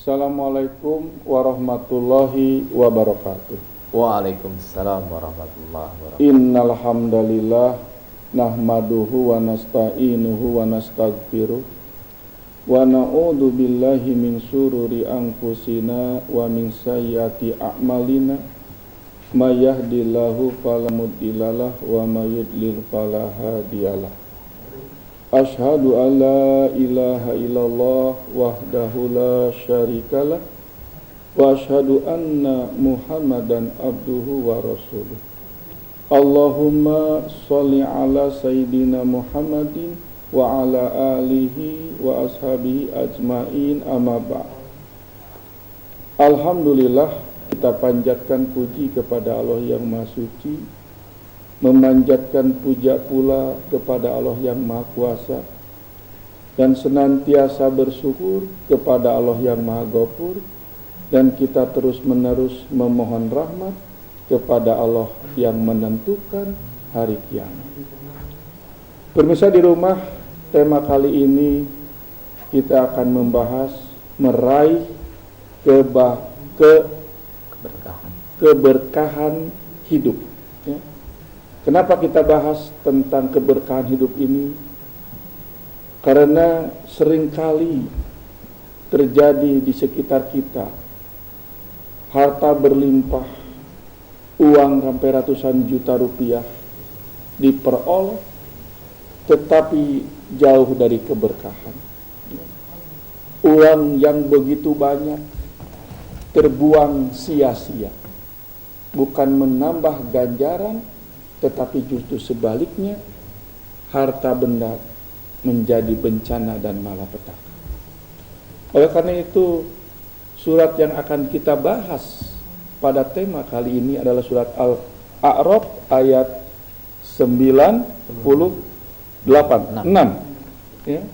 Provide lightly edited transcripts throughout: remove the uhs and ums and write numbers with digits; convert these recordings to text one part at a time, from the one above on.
Assalamualaikum warahmatullahi wabarakatuh. Waalaikumsalam warahmatullahi wabarakatuh. Innal hamdalillah nahmaduhu wa nasta'inuhu wa nastaghfiruh wa na'udzu billahi min syururi anfusina wa min sayyiati a'malina may yahdihillahu fala mudhillalah wa may yudlil fala hadiyalah. Asyhadu an la ilaha illallah wahdahu la syarikalah wa asyhadu anna Muhammadan abduhu wa rasuluh. Allahumma sholli ala sayyidina Muhammadin wa ala alihi wa ashabihi ajmain, amma ba'd. Alhamdulillah, kita panjatkan puji kepada Allah yang Maha Suci, memanjatkan puja pula kepada Allah yang Maha Kuasa, dan senantiasa bersyukur kepada Allah yang Maha Ghafur, dan kita terus-menerus memohon rahmat kepada Allah yang menentukan hari kiamat. Pemirsa di rumah, tema kali ini kita akan membahas meraih keberkahan hidup. Ya. Kenapa kita bahas tentang keberkahan hidup ini? Karena seringkali terjadi di sekitar kita, harta berlimpah, uang sampai ratusan juta rupiah diperoleh, tetapi jauh dari keberkahan. Uang yang begitu banyak terbuang sia-sia, bukan menambah ganjaran, tetapi justru sebaliknya, harta benda menjadi bencana dan malapetaka. Oleh karena itu, surat yang akan kita bahas pada tema kali ini adalah surat Al-A'raf ayat 6. Ya.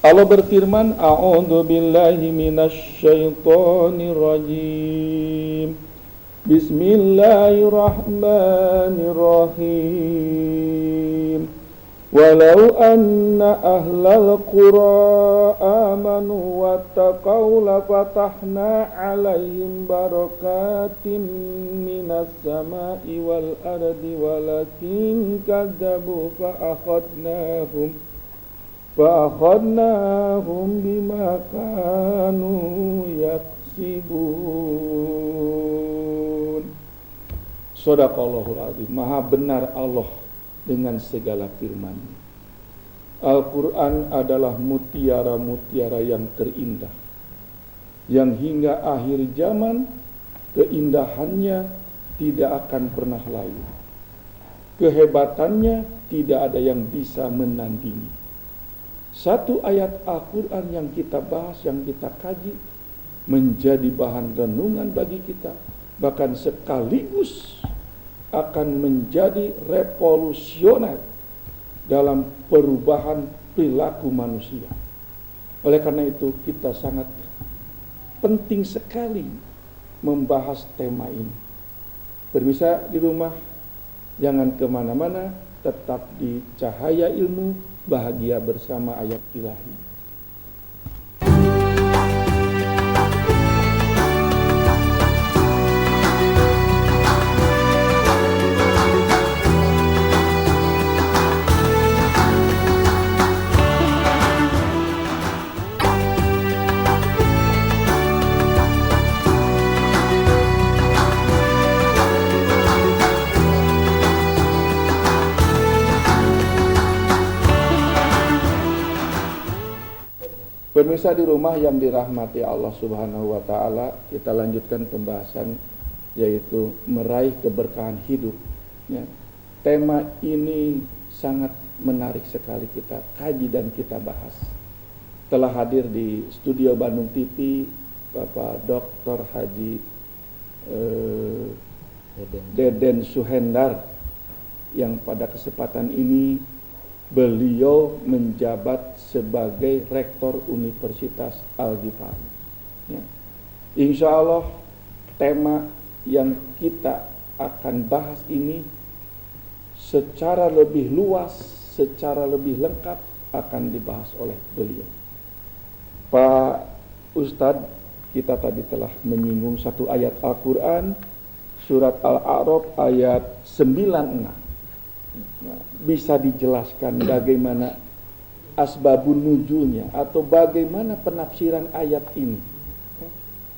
Allah berfirman, A'udzu billahi minasy syaithanir rajim. Bismillahirrahmanirrahim. Walau anna ahlal qura amanu wattaqaw lafatahna 'alaihim barakatim minas sama'i wal ardi walakin kadzabu fa'akhadnahum bima kanu yaksibun. Shadaqallahul azim. Maha benar Allah dengan segala firman. Al-Quran adalah mutiara-mutiara yang terindah, yang hingga akhir zaman keindahannya tidak akan pernah layu. Kehebatannya tidak ada yang bisa menandingi. Satu ayat Al-Quran yang kita bahas, yang kita kaji, menjadi bahan renungan bagi kita, bahkan sekaligus akan menjadi revolusioner dalam perubahan perilaku manusia. Oleh karena itu, kita sangat penting sekali membahas tema ini. Pemirsa di rumah, jangan kemana-mana, tetap di Cahaya Ilmu, bahagia bersama ayat ilahi. Pemirsa di rumah yang dirahmati Allah Subhanahu wa Ta'ala, kita lanjutkan pembahasan, yaitu meraih keberkahan hidup. Ya. Tema ini sangat menarik sekali kita kaji dan kita bahas. Telah hadir di studio Bandung TV Bapak Dr. Haji Deden Suhendar, yang pada kesempatan ini beliau menjabat sebagai Rektor Universitas Al-Ghifari. Ya. Insya Allah tema yang kita akan bahas ini secara lebih luas, secara lebih lengkap akan dibahas oleh beliau. Pak Ustadz kita tadi telah menyinggung satu ayat Al-Quran, surat Al-A'raf ayat 96. Nah, bisa dijelaskan bagaimana asbabun nuzulnya atau bagaimana penafsiran ayat ini?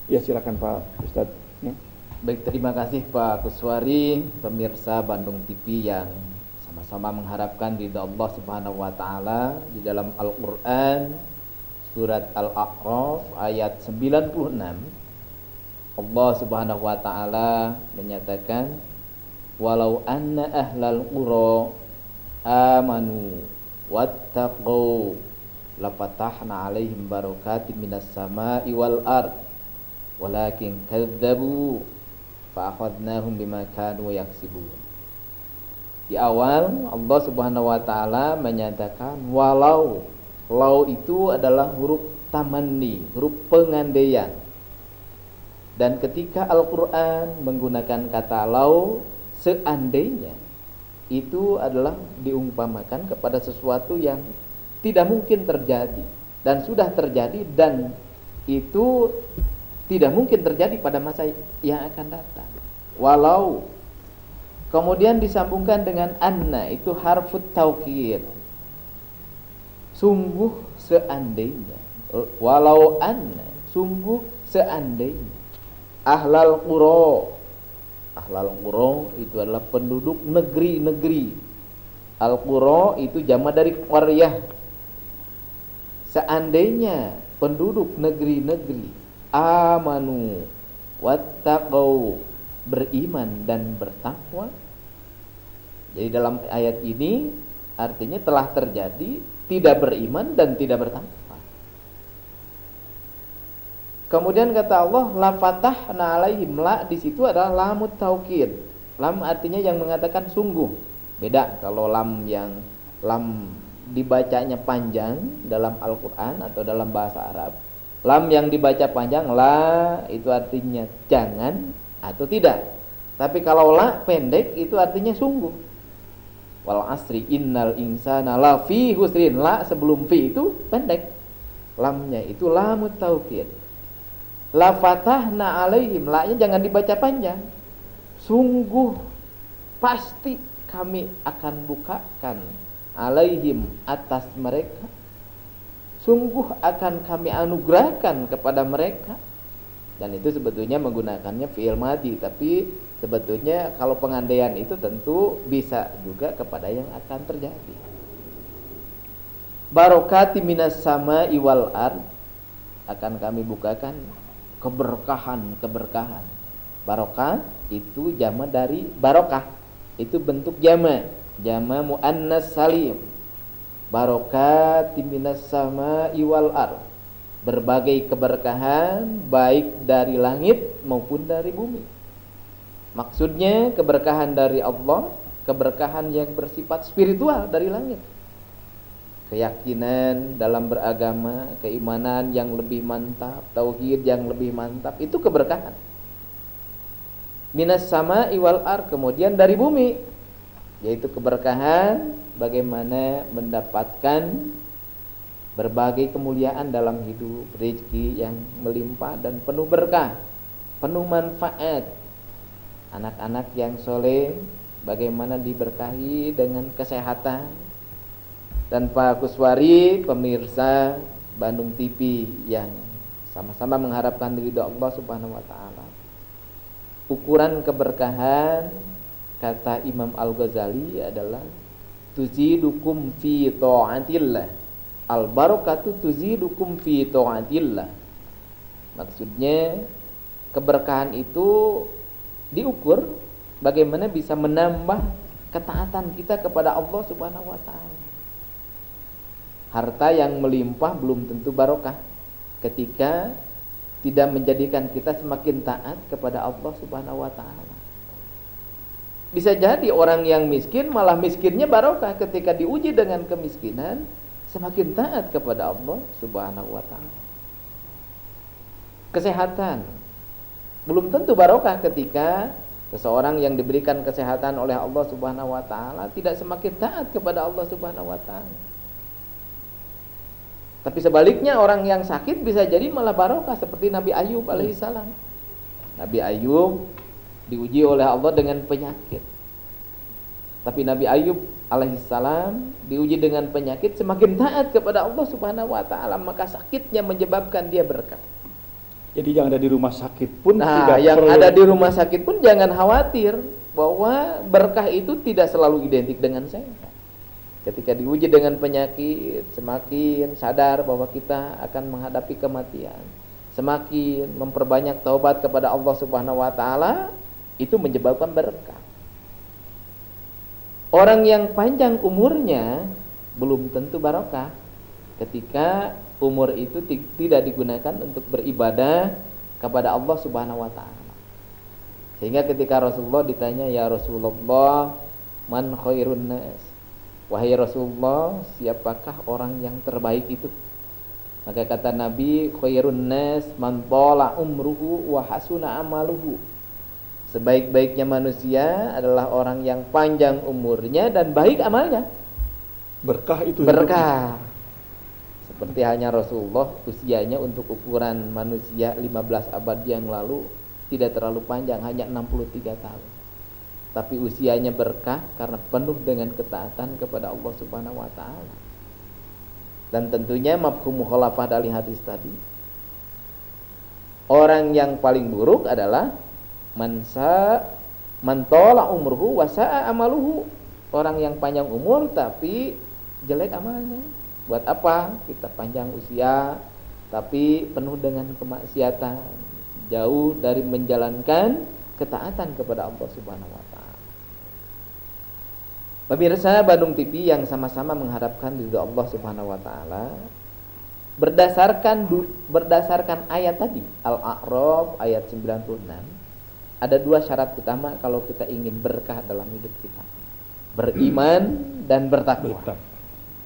Ya silakan Pak Ustadz. Ya. Baik, terima kasih Pak Kuswari, pemirsa Bandung TV yang sama-sama mengharapkan ridha Allah Subhanahu wa taala di dalam Al-Qur'an surat Al-A'raf ayat 96. Allah Subhanahu wa taala menyatakan, walau anna ahlal qura amanu wattaqau lafatahna alaihim barakatim minas sama'i wal ard walakin kadzabu fa akhadnahum bima kanu yaksibun. Di awal Allah Subhanahu wa taala menyatakan walau. Lau itu adalah huruf tamanni, huruf pengandaian. Dan ketika Al-Quran menggunakan kata lau, seandainya, itu adalah diumpamakan kepada sesuatu yang tidak mungkin terjadi dan sudah terjadi, dan itu tidak mungkin terjadi pada masa yang akan datang. Walau. Kemudian disambungkan dengan anna, itu harfut taukid. Sungguh seandainya, walau anna, sungguh seandainya. Ahlal qura itu adalah penduduk negeri-negeri. Al-qura itu jama dari qaryah. Seandainya penduduk negeri-negeri amanu wattaqau, beriman dan bertakwa. Jadi dalam ayat ini artinya telah terjadi tidak beriman dan tidak bertakwa. Kemudian kata Allah, la fatahna alaihim, la di situ adalah lamut taukid. Lam artinya yang mengatakan sungguh. Beda kalau lam yang lam dibacanya panjang dalam Al-Qur'an atau dalam bahasa Arab. Lam yang dibaca panjang, la itu artinya jangan atau tidak. Tapi kalau la pendek itu artinya sungguh. Wal asri innal insana lafi husrin. La sebelum fi itu pendek, lamnya itu lamut taukid. La fatahna alaihim, la nya jangan dibaca panjang. Sungguh pasti kami akan bukakan alaihim, atas mereka. Sungguh akan kami anugerahkan kepada mereka. Dan itu sebetulnya menggunakannya fi'il madhi, tapi sebetulnya kalau pengandaian itu tentu bisa juga kepada yang akan terjadi. Barokati minas sama'i wal ard, akan kami bukakan keberkahan. Barokah itu jama dari barokah, itu bentuk jama muannas salim. Barokati minas sama'i wal ard, berbagai keberkahan baik dari langit maupun dari bumi. Maksudnya keberkahan dari Allah, keberkahan yang bersifat spiritual dari langit. Keyakinan dalam beragama, keimanan yang lebih mantap, tauhid yang lebih mantap, itu keberkahan. Minas sama'i wal ard, kemudian dari bumi, yaitu keberkahan bagaimana mendapatkan berbagai kemuliaan dalam hidup, rezeki yang melimpah dan penuh berkah, penuh manfaat. Anak-anak yang soleh bagaimana diberkahi dengan kesehatan. Dan Pak Kuswari, pemirsa Bandung TV yang sama-sama mengharapkan ridha Allah Subhanahu wa taala. Ukuran keberkahan kata Imam Al-Ghazali adalah tuzidukum fi ta'atillah. Al-barakatu tuzidukum fi ta'atillah. Maksudnya keberkahan itu diukur bagaimana bisa menambah ketaatan kita kepada Allah Subhanahu wa taala. Harta yang melimpah belum tentu barokah ketika tidak menjadikan kita semakin taat kepada Allah Subhanahu wa taala. Bisa jadi orang yang miskin malah miskinnya barokah ketika diuji dengan kemiskinan, semakin taat kepada Allah Subhanahu wa taala. Kesehatan belum tentu barokah ketika seseorang yang diberikan kesehatan oleh Allah Subhanahu wa taala tidak semakin taat kepada Allah Subhanahu wa taala. Tapi sebaliknya orang yang sakit bisa jadi malah barokah seperti Nabi Ayub alaihissalam. Nabi Ayub diuji oleh Allah dengan penyakit. Tapi Nabi Ayub alaihissalam diuji dengan penyakit, semakin taat kepada Allah Subhanahu wa taala, maka sakitnya menyebabkan dia berkah. Jadi yang ada di rumah sakit pun ada di rumah sakit pun jangan khawatir bahwa berkah itu tidak selalu identik dengan sehat. Ketika diuji dengan penyakit, semakin sadar bahwa kita akan menghadapi kematian, semakin memperbanyak taubat kepada Allah Subhanahu wa taala, itu menyebabkan berkah. Orang yang panjang umurnya belum tentu barokah ketika umur itu tidak digunakan untuk beribadah kepada Allah Subhanahu wa taala. Sehingga ketika Rasulullah ditanya, "Ya Rasulullah, man khairun nas?" Wahai Rasulullah, siapakah orang yang terbaik itu? Maka kata Nabi, khairun nas man tala umruhu wa hasuna amaluhu. Sebaik-baiknya manusia adalah orang yang panjang umurnya dan baik amalnya. Berkah itu. Berkah. Seperti hanya Rasulullah, usianya untuk ukuran manusia 15 abad yang lalu tidak terlalu panjang, hanya 63 tahun. Tapi usianya berkah karena penuh dengan ketaatan kepada Allah Subhanahu wa taala. Dan tentunya mafhum mukhalafah dari hadis tadi, orang yang paling buruk adalah man tola umruhu wa sa'a amaluhu. Orang yang panjang umur tapi jelek amalnya. Buat apa kita panjang usia tapi penuh dengan kemaksiatan, jauh dari menjalankan ketaatan kepada Allah Subhanahu wa taala. Pemirsa Bandung TV yang sama-sama mengharapkan ridha Allah Subhanahu wa taala, berdasarkan ayat tadi Al-A'raf ayat 96, ada dua syarat utama kalau kita ingin berkah dalam hidup kita. Beriman dan bertakwa.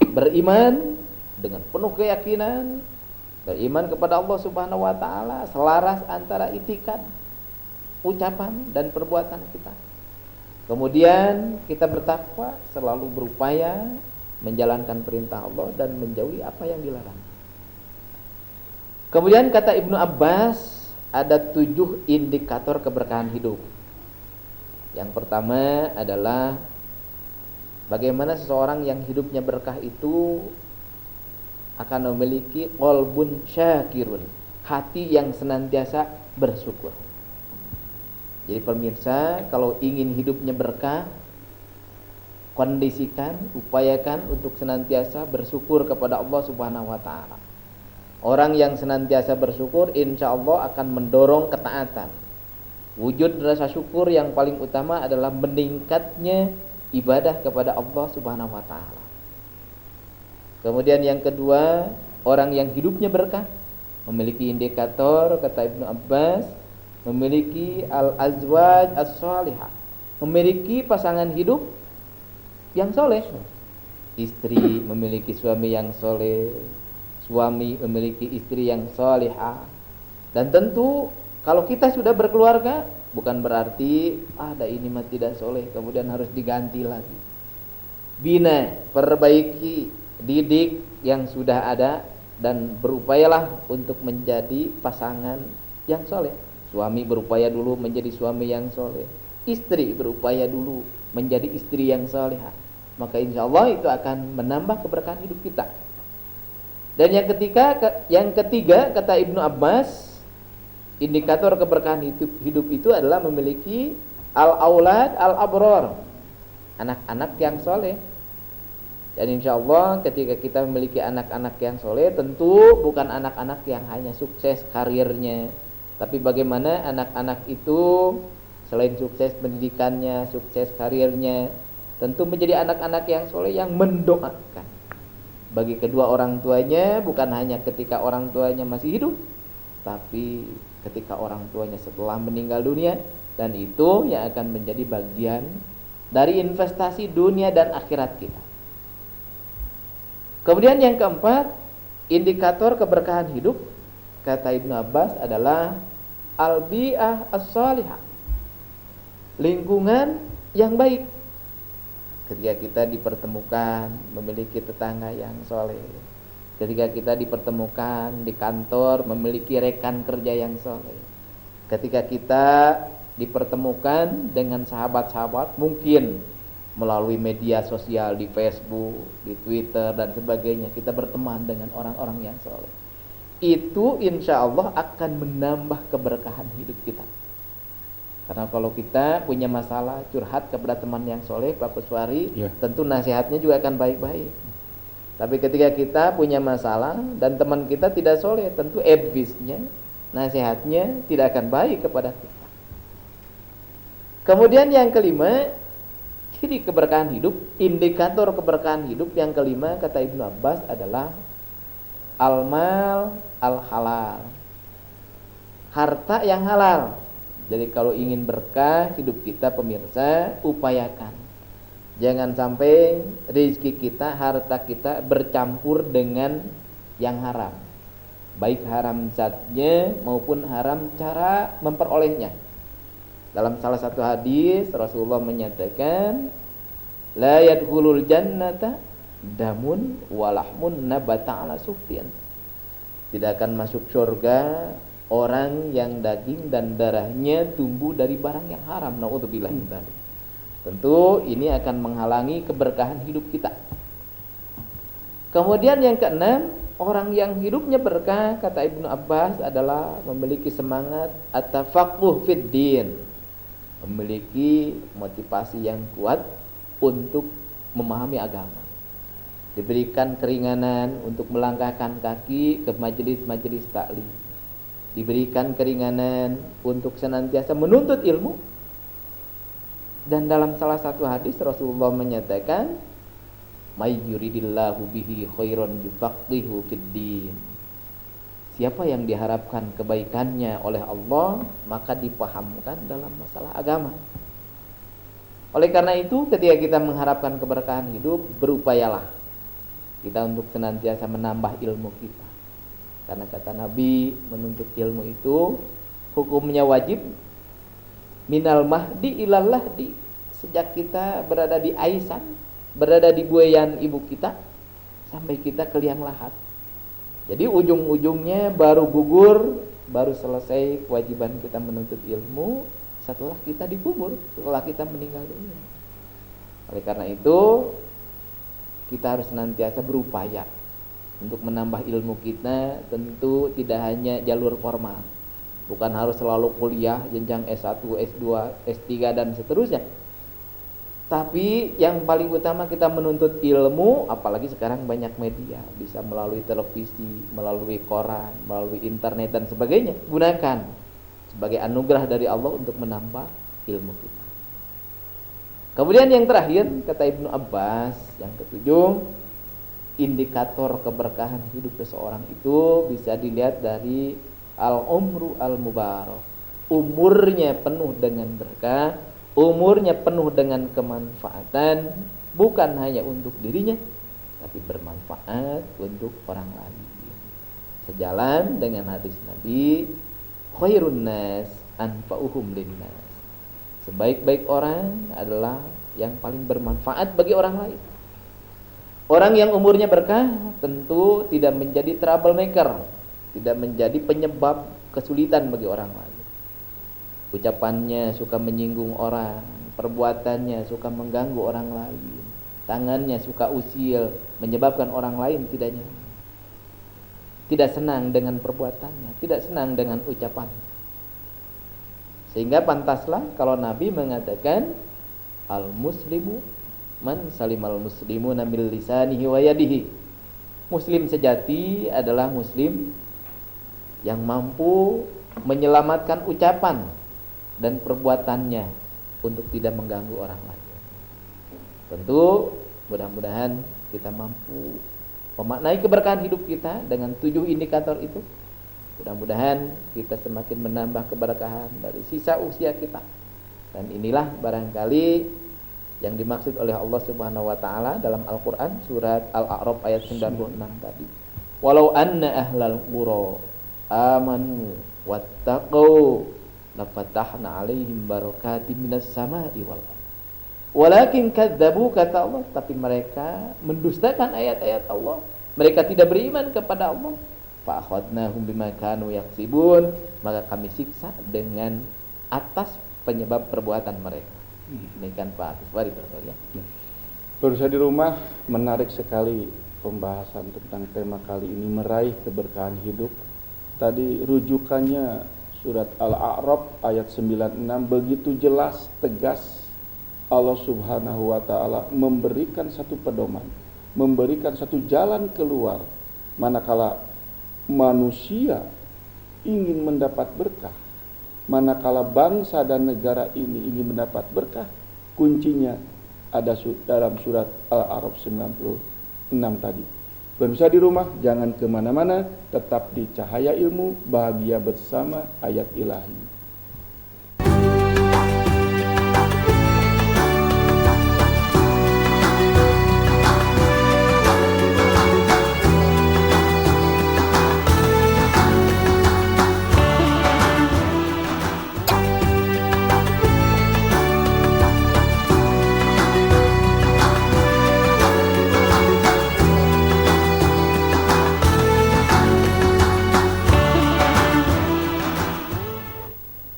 Beriman dengan penuh keyakinan, beriman kepada Allah Subhanahu wa taala, selaras antara itikad, ucapan dan perbuatan kita. Kemudian kita bertakwa, selalu berupaya menjalankan perintah Allah dan menjauhi apa yang dilarang. Kemudian kata Ibnu Abbas, ada 7 indikator keberkahan hidup. Yang pertama adalah bagaimana seseorang yang hidupnya berkah itu akan memiliki qalbun syakirun, hati yang senantiasa bersyukur. Jadi pemirsa, kalau ingin hidupnya berkah, kondisikan, upayakan untuk senantiasa bersyukur kepada Allah Subhanahu wa taala. Orang yang senantiasa bersyukur insya Allah akan mendorong ketaatan. Wujud rasa syukur yang paling utama adalah meningkatnya ibadah kepada Allah Subhanahu wa taala. Kemudian yang kedua, orang yang hidupnya berkah memiliki indikator, kata Ibnu Abbas, memiliki al-azwaj as-salihah, memiliki pasangan hidup yang soleh. Istri memiliki suami yang soleh, suami memiliki istri yang salihah. Dan tentu kalau kita sudah berkeluarga, bukan berarti ada ini mah tidak soleh kemudian harus diganti lagi. Bina, perbaiki, didik yang sudah ada dan berupayalah untuk menjadi pasangan yang soleh. Suami berupaya dulu menjadi suami yang soleh, istri berupaya dulu menjadi istri yang salihah. Maka insya Allah itu akan menambah keberkahan hidup kita. Dan yang ketiga kata Ibnu Abbas, indikator keberkahan hidup itu adalah memiliki al-aulad al-abror, anak-anak yang soleh. Dan insya Allah ketika kita memiliki anak-anak yang soleh, tentu bukan anak-anak yang hanya sukses karirnya, tapi bagaimana anak-anak itu selain sukses pendidikannya, sukses karirnya, tentu menjadi anak-anak yang soleh yang mendoakan bagi kedua orang tuanya, bukan hanya ketika orang tuanya masih hidup, tapi ketika orang tuanya setelah meninggal dunia. Dan itu yang akan menjadi bagian dari investasi dunia dan akhirat kita. Kemudian yang keempat, indikator keberkahan hidup kata Ibnu Abbas adalah al-bi'ah as-salihah, lingkungan yang baik. Ketika kita dipertemukan memiliki tetangga yang soleh, Ketika kita dipertemukan di kantor memiliki rekan kerja yang soleh. Ketika kita dipertemukan dengan sahabat-sahabat mungkin melalui media sosial di Facebook, di Twitter dan sebagainya, kita berteman dengan orang-orang yang soleh. Itu insya Allah akan menambah keberkahan hidup kita. Karena kalau kita punya masalah curhat kepada teman yang soleh, Pak Kuswari, tentu nasihatnya juga akan baik-baik. Tapi ketika kita punya masalah dan teman kita tidak soleh, tentu advice-nya, nasihatnya tidak akan baik kepada kita. Kemudian yang kelima, ciri keberkahan hidup, indikator keberkahan hidup yang kelima kata Ibnu Abbas adalah al-mal al-halal, harta yang halal. Jadi kalau ingin berkah hidup kita pemirsa, upayakan jangan sampai rezeki kita, harta kita bercampur dengan yang haram, baik haram zatnya maupun haram cara memperolehnya. Dalam salah satu hadis Rasulullah menyatakan, la yadkhulul jannata damun walahmun nabata ala sufyan. Tidak akan masuk surga orang yang daging dan darahnya tumbuh dari barang yang haram. Naudzubillah min dzalik. Tentu ini akan menghalangi keberkahan hidup kita. Kemudian yang keenam, orang yang hidupnya berkah kata Ibnu Abbas adalah memiliki semangat at-tafaqquh fid din, memiliki motivasi yang kuat untuk memahami agama, diberikan keringanan untuk melangkahkan kaki ke majelis-majelis taklim, diberikan keringanan untuk senantiasa menuntut ilmu. Dan dalam salah satu hadis Rasulullah menyatakan, may yuridillahu bihi khairan yufaqihu fid din. Siapa yang diharapkan kebaikannya oleh Allah, maka dipahamkan dalam masalah agama. Oleh karena itu, ketika kita mengharapkan keberkahan hidup, berupayalah kita untuk senantiasa menambah ilmu kita. Karena kata Nabi, menuntut ilmu itu hukumnya wajib minal mahdi ilal lahdi. Sejak kita berada di aisan, berada di buayan ibu kita, sampai kita ke liang lahat. Jadi ujung-ujungnya baru gugur, baru selesai kewajiban kita menuntut ilmu setelah kita dikubur, setelah kita meninggal dunia. Oleh karena itu, kita harus senantiasa berupaya untuk menambah ilmu kita. Tentu tidak hanya jalur formal, bukan harus selalu kuliah jenjang S1, S2, S3 dan seterusnya. Tapi yang paling utama kita menuntut ilmu, apalagi sekarang banyak media, bisa melalui televisi, melalui koran, melalui internet dan sebagainya. Gunakan sebagai anugerah dari Allah untuk menambah ilmu kita. Kemudian yang terakhir kata Ibnu Abbas, yang ketujuh, indikator keberkahan hidup seseorang itu bisa dilihat dari al-umru al-mubarak. Umurnya penuh dengan berkah, umurnya penuh dengan kemanfaatan, bukan hanya untuk dirinya, tapi bermanfaat untuk orang lain. Sejalan dengan hadis Nabi, khairun nas anfa'uhum linnas. Sebaik-baik orang adalah yang paling bermanfaat bagi orang lain. Orang yang umurnya berkah tentu tidak menjadi troublemaker, tidak menjadi penyebab kesulitan bagi orang lain. Ucapannya suka menyinggung orang, perbuatannya suka mengganggu orang lain, tangannya suka usil, menyebabkan orang lain tidak nyaman, tidak senang dengan perbuatannya, tidak senang dengan ucapan. Sehingga pantaslah kalau Nabi mengatakan, al-muslimu man salimal muslimuna min lisanihi wa yadihi. Muslim sejati adalah muslim yang mampu menyelamatkan ucapan dan perbuatannya untuk tidak mengganggu orang lain. Tentu mudah-mudahan kita mampu memaknai keberkahan hidup kita dengan 7 indikator itu. Mudah-mudahan kita semakin menambah keberkahan dari sisa usia kita. Dan inilah barangkali yang dimaksud oleh Allah Subhanahu wa taala dalam Al-Qur'an surat Al-A'raf ayat 96 tadi. Walau anna ahlal qura amanu wattaqau lafatahna alaihim barakatim minas sama'i wal ardh. Walakin kadzabu, kata Allah, tapi mereka mendustakan ayat-ayat Allah, mereka tidak beriman kepada Allah, fa akhadnahum bima kanu yaksibun, maka kami siksa dengan atas penyebab perbuatan mereka. Demikian Pak Kuswari barangkali ya. Pemirsa di rumah, menarik sekali pembahasan tentang tema kali ini, meraih keberkahan hidup. Tadi rujukannya surat Al-A'raf ayat 96, begitu jelas, tegas Allah Subhanahu wa ta'ala memberikan satu pedoman, memberikan satu jalan keluar manakala manusia ingin mendapat berkah, manakala bangsa dan negara ini ingin mendapat berkah. Kuncinya ada dalam surat Al-A'raf 96 tadi. Pemirsa di rumah, jangan kemana-mana, tetap di Cahaya Ilmu, bahagia bersama ayat ilahi.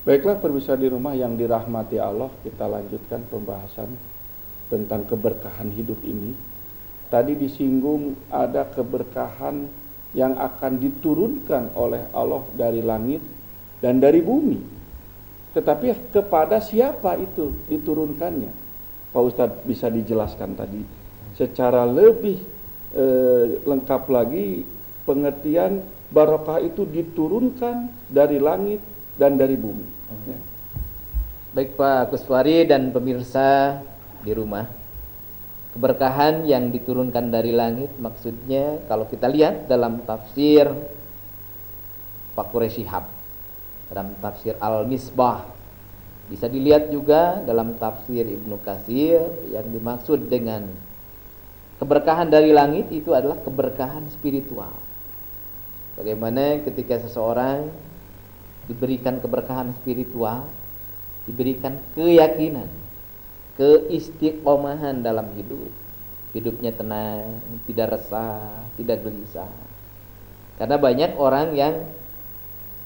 Baiklah pemirsa di rumah yang dirahmati Allah, kita lanjutkan pembahasan tentang keberkahan hidup ini. Tadi disinggung ada keberkahan yang akan diturunkan oleh Allah dari langit dan dari bumi. Tetapi kepada siapa itu diturunkannya? Pak Ustadz bisa dijelaskan tadi secara lebih lengkap lagi pengertian barokah itu diturunkan dari langit dan dari bumi. Ya. Baik Pak Kuswari dan pemirsa di rumah, keberkahan yang diturunkan dari langit maksudnya kalau kita lihat dalam tafsir Pak Quraisy Shihab, dalam tafsir Al-Misbah, bisa dilihat juga dalam tafsir Ibnu Katsir, yang dimaksud dengan keberkahan dari langit itu adalah keberkahan spiritual. Bagaimana ketika seseorang diberikan keberkahan spiritual, diberikan keyakinan, keistiqomahan dalam hidup, hidupnya tenang, tidak resah, tidak gelisah. Karena banyak orang yang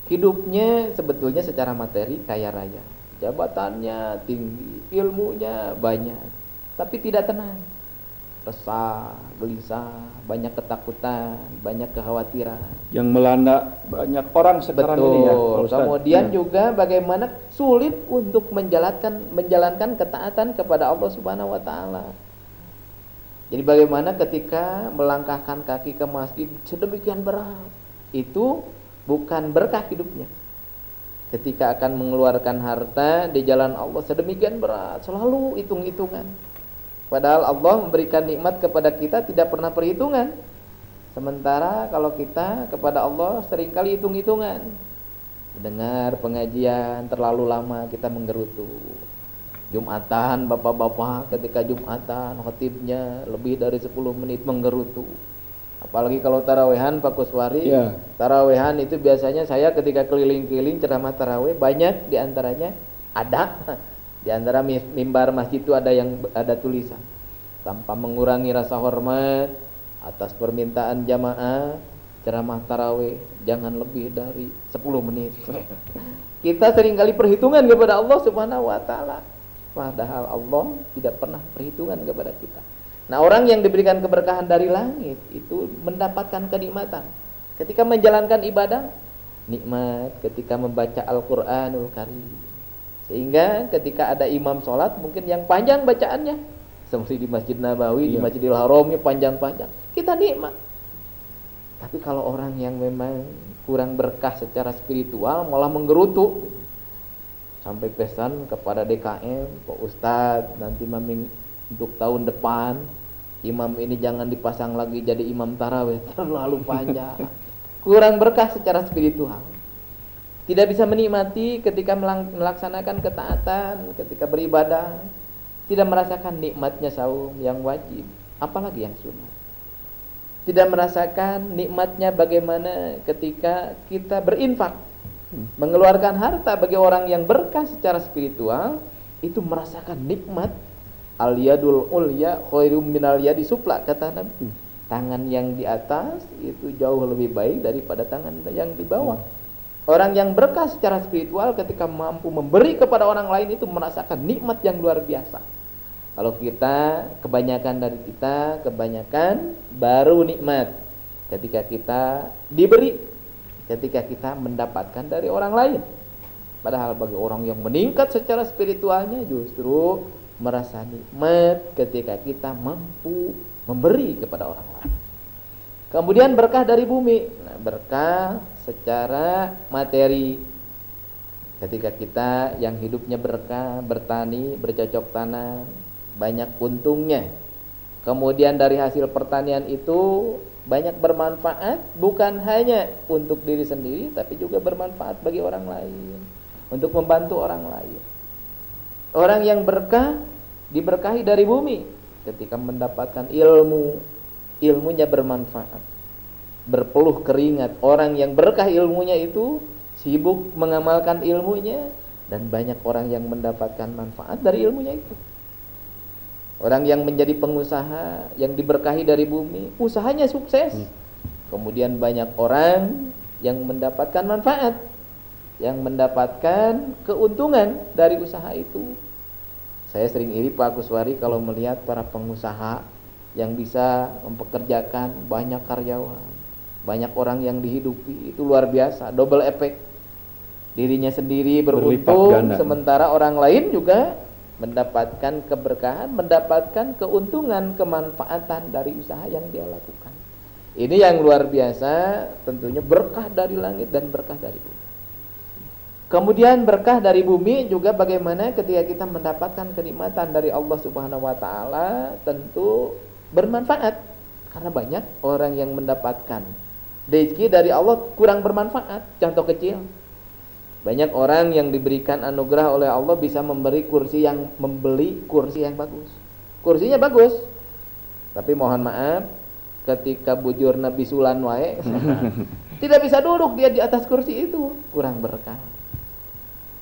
hidupnya sebetulnya secara materi kaya raya, jabatannya tinggi, ilmunya banyak, tapi tidak tenang, resah, gelisah, banyak ketakutan, banyak kekhawatiran yang melanda banyak orang sekarang. Betul. Ini ya. Kemudian juga bagaimana sulit untuk menjalankan ketaatan kepada Allah Subhanahu wa taala. Jadi bagaimana ketika melangkahkan kaki ke masjid sedemikian berat, itu bukan berkah hidupnya. Ketika akan mengeluarkan harta di jalan Allah sedemikian berat, selalu hitung-hitungan. Padahal Allah memberikan nikmat kepada kita tidak pernah perhitungan. Sementara kalau kita kepada Allah seringkali hitung-hitungan. Mendengar pengajian terlalu lama kita menggerutu. Jumatan, bapak-bapak ketika Jumatan khotibnya lebih dari 10 menit menggerutu. Apalagi kalau tarawehan Pak Kuswari, ya. Tarawehan itu biasanya saya ketika keliling-keliling ceramah taraweh, banyak diantaranya ada di antara mimbar masjid itu ada tulisan, tanpa mengurangi rasa hormat atas permintaan jamaah, ceramah tarawih jangan lebih dari 10 menit. Kita seringkali perhitungan kepada Allah Subhanahu wa taala, padahal Allah tidak pernah perhitungan kepada kita. Nah, orang yang diberikan keberkahan dari langit itu mendapatkan kenikmatan ketika menjalankan ibadah, nikmat ketika membaca Al-Qur'anul Karim. Sehingga ketika ada imam sholat mungkin yang panjang bacaannya, seperti di Masjid Nabawi, di Masjidil Haramnya panjang-panjang, kita nikmat. Tapi kalau orang yang memang kurang berkah secara spiritual malah menggerutu, sampai pesan kepada DKM, Pak Ustadz nanti mami untuk tahun depan imam ini jangan dipasang lagi jadi imam tarawih, terlalu panjang. Kurang berkah secara spiritual, tidak bisa menikmati ketika melaksanakan ketaatan, ketika beribadah, tidak merasakan nikmatnya saum yang wajib, apalagi yang sunnah. Tidak merasakan nikmatnya bagaimana ketika kita berinfak, mengeluarkan harta bagi orang yang berkah secara spiritual, itu merasakan nikmat al-yadul ulya khairum minal yadi sufla, kata Nabi. Tangan yang di atas itu jauh lebih baik daripada tangan yang di bawah. Orang yang berkah secara spiritual ketika mampu memberi kepada orang lain itu merasakan nikmat yang luar biasa. Kalau kita, kebanyakan baru nikmat ketika kita diberi, ketika kita mendapatkan dari orang lain. Padahal bagi orang yang meningkat secara spiritualnya justru merasa nikmat ketika kita mampu memberi kepada orang lain. Kemudian berkah dari bumi. Nah, berkah secara materi. Ketika kita yang hidupnya berkah, bertani, bercocok tanam, banyak untungnya. Kemudian dari hasil pertanian itu banyak bermanfaat, bukan hanya untuk diri sendiri, tapi juga bermanfaat bagi orang lain, untuk membantu orang lain. Orang yang berkah diberkahi dari bumi. Ketika mendapatkan ilmu, ilmunya bermanfaat, berpeluh keringat. Orang yang berkah ilmunya itu sibuk mengamalkan ilmunya, dan banyak orang yang mendapatkan manfaat dari ilmunya itu. Orang yang menjadi pengusaha yang diberkahi dari bumi, usahanya sukses. Kemudian banyak orang yang mendapatkan manfaat, yang mendapatkan keuntungan dari usaha itu. Saya sering iri Pak Kuswari kalau melihat para pengusaha yang bisa mempekerjakan banyak karyawan, banyak orang yang dihidupi, itu luar biasa, double efek. Dirinya sendiri beruntung, sementara orang lain juga mendapatkan keberkahan, mendapatkan keuntungan, kemanfaatan dari usaha yang dia lakukan. Ini yang luar biasa, tentunya berkah dari langit dan berkah dari bumi. Kemudian berkah dari bumi juga bagaimana ketika kita mendapatkan kenikmatan dari Allah Subhanahu wa taala, tentu bermanfaat. Karena banyak orang yang mendapatkan rezeki dari Allah kurang bermanfaat. Contoh kecil, banyak orang yang diberikan anugerah oleh Allah bisa membeli kursi yang bagus. Kursinya bagus, tapi mohon maaf, ketika bujur Nabi Sulan wae tidak bisa duduk dia di atas kursi itu, kurang berkah.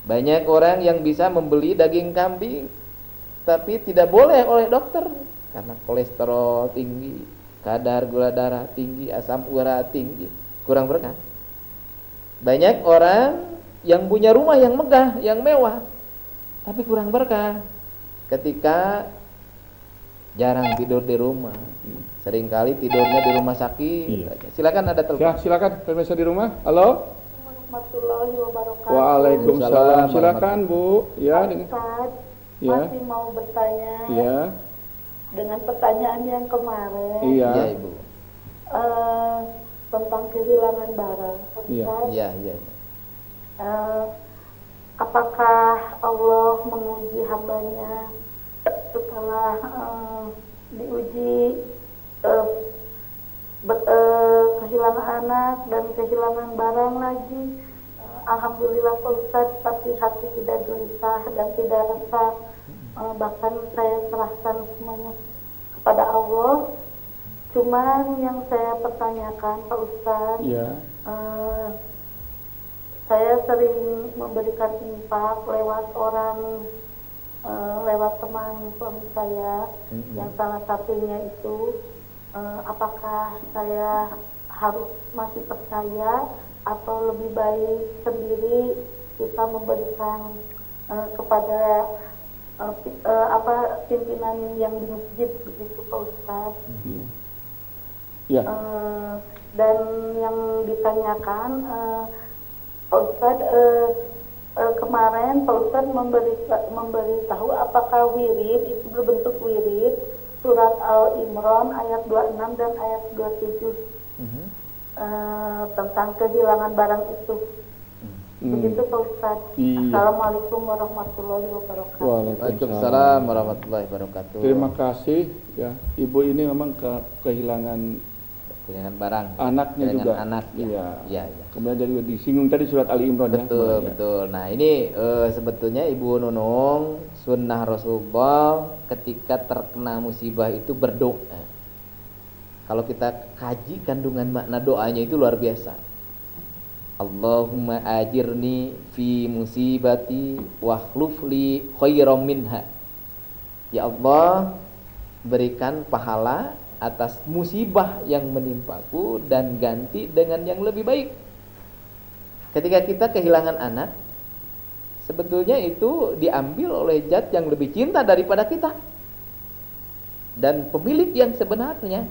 Banyak orang yang bisa membeli daging kambing tapi tidak boleh oleh dokter karena kolesterol tinggi, kadar gula darah tinggi, asam urat tinggi, kurang berkah. Banyak orang yang punya rumah yang megah, yang mewah, tapi kurang berkah ketika jarang tidur di rumah. Seringkali tidurnya di rumah sakit. Iya. Silakan ada telepon. Ya, silakan pemirsa di rumah. Halo. Warahmatullahi wabarakatuh. Waalaikumsalam. Silakan Bu. Ya, Ustaz, ya. masih mau bertanya. Iya. Dengan pertanyaan yang kemarin. Iya. Ya, Ibu. Tentang kehilangan barang. Ustaz, Iya. apakah Allah menguji hambanya setelah diuji kehilangan anak dan kehilangan barang lagi? Alhamdulillah Pak Ustaz, tapi hati tidak gelisah dan tidak resah. Bahkan saya serahkan semuanya kepada Allah. Cuman yang saya pertanyakan Pak Ustaz, saya sering memberikan infak lewat orang, lewat teman suami saya, yang salah satunya itu, apakah saya harus masih percaya atau lebih baik sendiri kita memberikan kepada pimpinan yang di masjid begitu Pak Ustaz. Dan yang ditanyakan Pak Ustaz, kemarin Pak Ustaz memberitahu apakah wirid itu berbentuk wirid surat Al-Imran ayat 26 dan ayat 27 tentang kehilangan barang itu. Begitu Pak Ustaz. Iya. Assalamualaikum warahmatullahi wabarakatuh. Waalaikumsalam warahmatullahi wabarakatuh. Terima kasih ya. Ibu ini memang kehilangan barang. Anaknya juga. Anak. Iya. Ya. Kemudian jadi disinggung tadi surat Ali Imran. Betul. Nah ini sebetulnya Ibu Nunung, sunnah Rasulullah ketika terkena musibah itu berdoa. Kalau kita kaji kandungan makna doanya itu luar biasa. Allahumma ajirni fi musibati wakhluf li khairam minha. Ya Allah, berikan pahala atas musibah yang menimpaku dan ganti dengan yang lebih baik. Ketika kita kehilangan anak, sebetulnya itu diambil oleh zat yang lebih cinta daripada kita dan pemilik yang sebenarnya.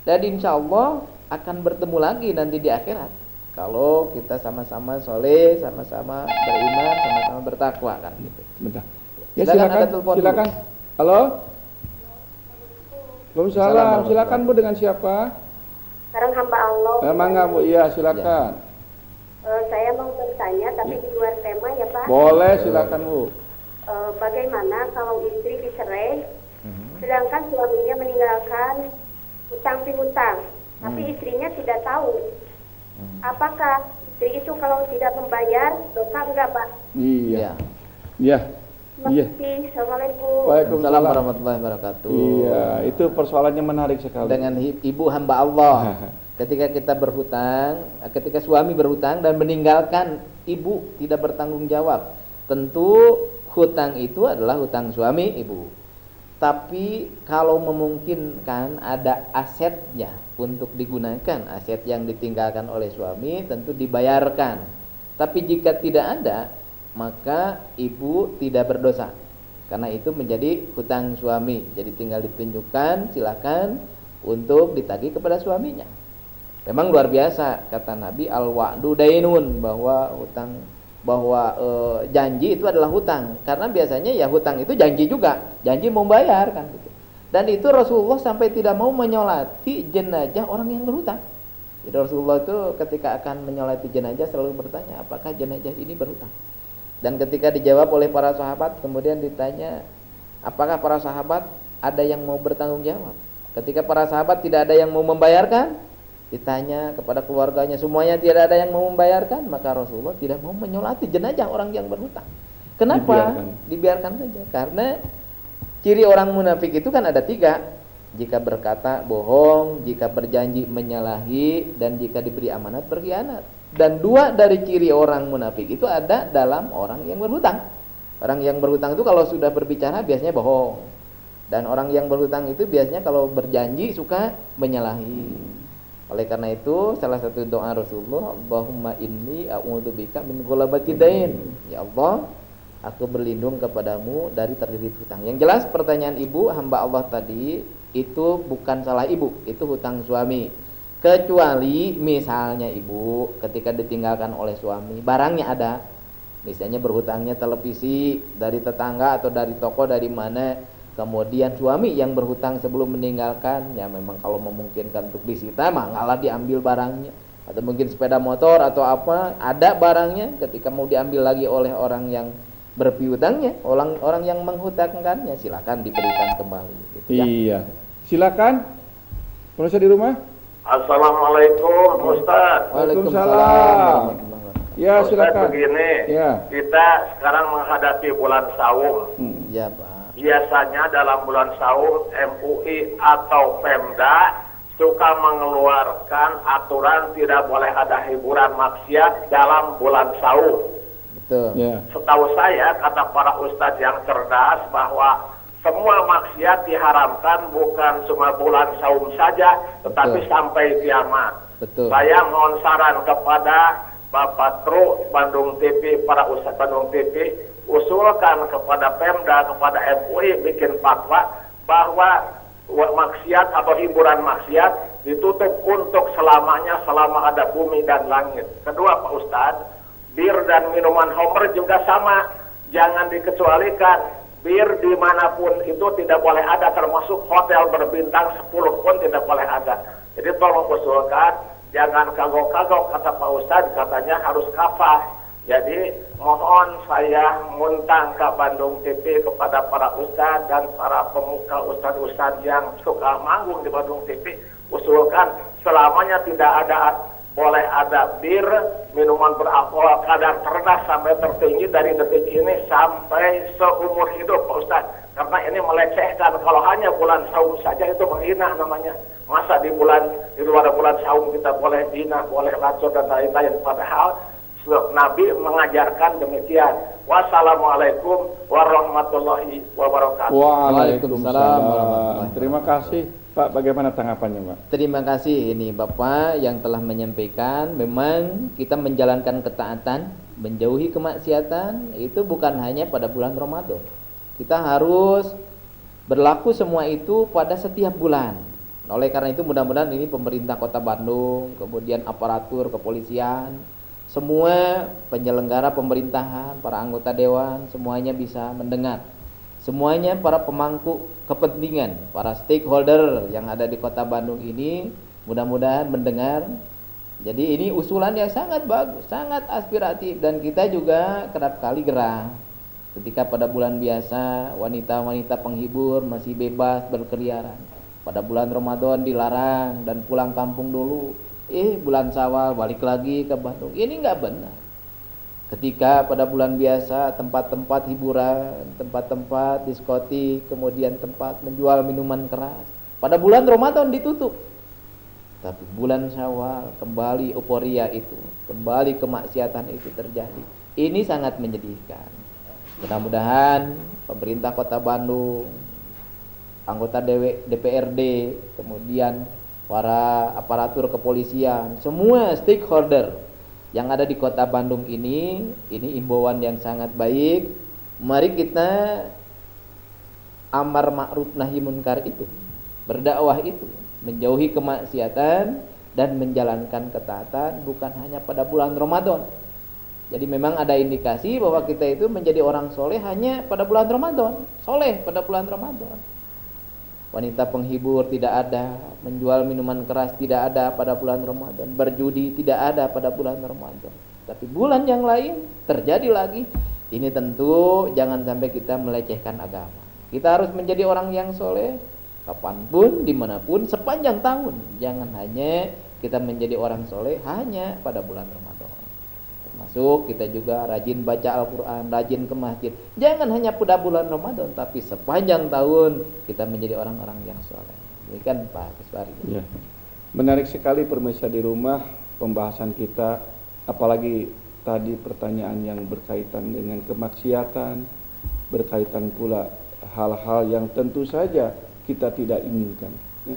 Dan insya Allah akan bertemu lagi nanti di akhirat kalau kita sama-sama soleh, sama-sama beriman, sama-sama bertakwa kan gitu. Bentar. Ya silakan. Silakan. Dulu. Halo. Waalaikumsalam. Silakan Bu, dengan siapa? Sekarang hamba Allah. Mangga Bu, iya silakan. Saya mau bertanya tapi di luar tema ya Pak. Boleh, silakan Bu. Bagaimana kalau istri dicerai, sedangkan suaminya meninggalkan hutang piutang, tapi istrinya tidak tahu. Apakah istri itu kalau tidak membayar dosa enggak Pak? Iya. Iya. Iya. Assalamualaikum. Waalaikumsalam warahmatullahi wabarakatuh. Iya, itu persoalannya menarik sekali. Dengan ibu hamba Allah. Ketika kita berhutang, ketika suami berhutang dan meninggalkan ibu tidak bertanggung jawab, tentu hutang itu adalah hutang suami ibu. Tapi kalau memungkinkan ada asetnya untuk digunakan, aset yang ditinggalkan oleh suami tentu dibayarkan. Tapi jika tidak ada, maka ibu tidak berdosa, karena itu menjadi hutang suami. Jadi tinggal ditunjukkan, silakan untuk ditagih kepada suaminya. Memang luar biasa kata Nabi, al-wa'du dainun, bahwa hutang, bahwa janji itu adalah hutang. Karena biasanya ya hutang itu janji juga, janji mau bayar kan gitu. Dan itu Rasulullah sampai tidak mau menyolati jenazah orang yang berhutang. Jadi Rasulullah itu ketika akan menyolati jenazah selalu bertanya, apakah jenazah ini berhutang? Dan ketika dijawab oleh para sahabat, kemudian ditanya, apakah para sahabat ada yang mau bertanggung jawab? Ketika para sahabat tidak ada yang mau membayarkan, ditanya kepada keluarganya, semuanya tidak ada yang mau membayarkan, maka Rasulullah tidak mau menyolati jenazah orang yang berhutang. Kenapa? Dibiarkan saja. Karena ciri orang munafik itu kan ada 3. Jika berkata bohong, jika berjanji menyalahi, dan jika diberi amanat berkhianat. Dan 2 dari ciri orang munafik itu ada dalam orang yang berhutang. Orang yang berhutang itu kalau sudah berbicara biasanya bohong. Dan orang yang berhutang itu biasanya kalau berjanji suka menyalahi. Oleh karena itu salah satu doa Rasulullah, Allahumma inni a'udzubika min ghalabatid dain. Ya Allah, aku berlindung kepadamu dari terlilit hutang. Yang jelas pertanyaan ibu hamba Allah tadi itu bukan salah ibu, itu hutang suami. Kecuali misalnya ibu ketika ditinggalkan oleh suami, barangnya ada, misalnya berhutangnya televisi dari tetangga atau dari toko dari mana, kemudian suami yang berhutang sebelum meninggalkan, ya memang kalau memungkinkan untuk disita mah ngalah diambil barangnya, atau mungkin sepeda motor atau apa, ada barangnya, ketika mau diambil lagi oleh orang yang berpiutangnya, orang yang menghutangkannya, silakan diberikan kembali gitu, ya. Iya, silakan pemirsa di rumah. Assalamualaikum Ustaz. Waalaikumsalam. Ya silakan. Ustaz, begini, ya. Kita sekarang menghadapi bulan Saum. Ya Pak. Biasanya dalam bulan Saum MUI atau Pemda suka mengeluarkan aturan tidak boleh ada hiburan maksiat dalam bulan Saum. Betul. Ya. Setahu saya kata para ustadz yang cerdas bahwa semua maksiat diharamkan bukan cuma bulan Saum saja, tetapi sampai kiamat. Betul. Saya mohon saran kepada Bapak Tru Bandung TV, para ustadz Bandung TV, usulkan kepada Pemda, kepada MUI bikin fatwa bahwa maksiat atau hiburan maksiat ditutup untuk selamanya, selama ada bumi dan langit. Kedua Pak Ustadz, bir dan minuman homer juga sama, jangan dikecualikan. Bir dimanapun itu tidak boleh ada, termasuk hotel berbintang 10 pun tidak boleh ada. Jadi tolong usulkan, jangan kagok-kagok, kata Pak Ustadz, katanya harus kafah. Jadi mohon saya muntang ke Bandung TV kepada para ustadz dan para pemuka ustadz-ustadz yang suka manggung di Bandung TV, usulkan selamanya tidak ada, boleh ada bir, minuman beralkohol kadar terendah sampai tertinggi dari detik ini sampai seumur hidup Pak Ustadz. Karena ini melecehkan, kalau hanya bulan Saum saja itu menghina namanya. Masa di luar bulan Saum kita boleh zina, boleh racun dan lain-lain, padahal Nabi mengajarkan demikian. Wassalamualaikum warahmatullahi wabarakatuh. Waalaikumsalam. Terima kasih Pak, bagaimana tanggapannya, Pak? Terima kasih ini Bapak yang telah menyampaikan. Memang kita menjalankan ketaatan, menjauhi kemaksiatan itu bukan hanya pada bulan Ramadan. Kita harus berlaku semua itu pada setiap bulan. Oleh karena itu mudah-mudahan ini pemerintah Kota Bandung, kemudian aparatur kepolisian, semua penyelenggara pemerintahan, para anggota dewan, semuanya bisa mendengar. Semuanya para pemangku kepentingan, para stakeholder yang ada di Kota Bandung ini mudah-mudahan mendengar. Jadi ini usulan yang sangat bagus, sangat aspiratif, dan kita juga kerap kali gerah ketika pada bulan biasa wanita-wanita penghibur masih bebas berkeliaran. Pada bulan Ramadan dilarang dan pulang kampung dulu. Bulan Syawal balik lagi ke Bandung. Ini nggak benar. Ketika pada bulan biasa tempat-tempat hiburan, tempat-tempat diskotik, kemudian tempat menjual minuman keras, pada bulan Ramadan ditutup. Tapi bulan Syawal kembali euforia itu, kembali kemaksiatan itu terjadi. Ini sangat menyedihkan. Mudah-mudahan pemerintah Kota Bandung, anggota DPRD, kemudian para aparatur kepolisian, semua stakeholder yang ada di Kota Bandung ini imbauan yang sangat baik. Mari kita amar ma'ruf nahi munkar itu, berdakwah itu, menjauhi kemaksiatan dan menjalankan ketaatan bukan hanya pada bulan Ramadan. Jadi memang ada indikasi bahwa kita itu menjadi orang soleh hanya pada bulan Ramadan, soleh pada bulan Ramadan. Wanita penghibur tidak ada, menjual minuman keras tidak ada pada bulan Ramadan, berjudi tidak ada pada bulan Ramadan. Tapi bulan yang lain terjadi lagi. Ini tentu jangan sampai kita melecehkan agama. Kita harus menjadi orang yang soleh kapanpun, dimanapun, sepanjang tahun. Jangan hanya kita menjadi orang soleh hanya pada bulan Ramadan. Termasuk kita juga rajin baca Al-Quran, rajin ke masjid. Jangan hanya pada bulan Ramadan, tapi sepanjang tahun kita menjadi orang-orang yang soleh. Demikian Pak Kuswari. Ya. Menarik sekali pemirsa di rumah pembahasan kita, apalagi tadi pertanyaan yang berkaitan dengan kemaksiatan, berkaitan pula hal-hal yang tentu saja kita tidak inginkan. Ya.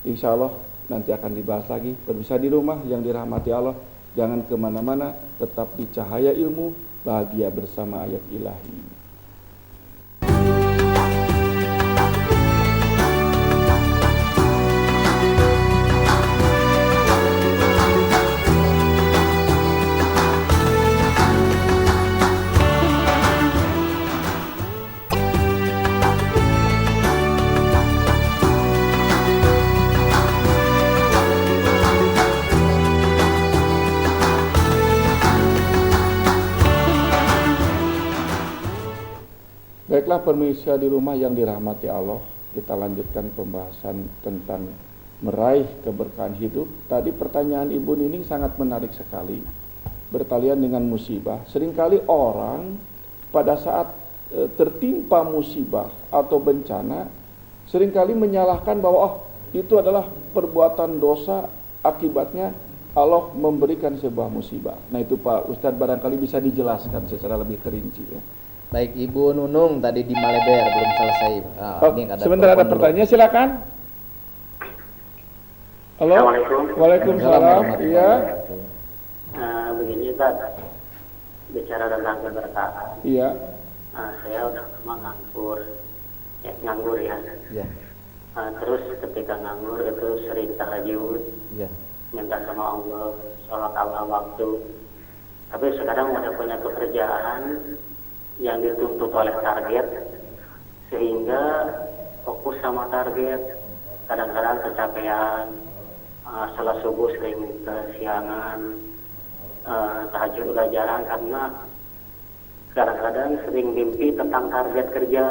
Insya Allah nanti akan dibahas lagi. Pemirsa di rumah yang dirahmati Allah, jangan kemana-mana, tetap di cahaya ilmu, bahagia bersama ayat ilahi. Baiklah pemirsa di rumah yang dirahmati Allah, kita lanjutkan pembahasan tentang meraih keberkahan hidup. Tadi pertanyaan Ibu Nining sangat menarik sekali, bertalian dengan musibah. Seringkali orang pada saat tertimpa musibah atau bencana, seringkali menyalahkan bahwa itu adalah perbuatan dosa, akibatnya Allah memberikan sebuah musibah. Nah itu Pak Ustadz barangkali bisa dijelaskan secara lebih terinci ya. Baik, Ibu Nunung tadi di Maleber belum selesai. Sebentar ada pertanyaan, silakan. Halo. Assalamualaikum. Waalaikumsalam. Iya. Begini Pak, bicara tentang keberkahan. Iya. Saya udah lama nganggur ya. Iya. Terus ketika nganggur itu sering tahajud, Iya. minta sama Allah, sholat Allah waktu. Tapi sekarang udah punya pekerjaan yang dituntut oleh target, sehingga fokus sama target. Kadang-kadang kecapean, salat subuh sering kesiangan, tahajud udah jarang karena kadang-kadang sering mimpi tentang target kerja.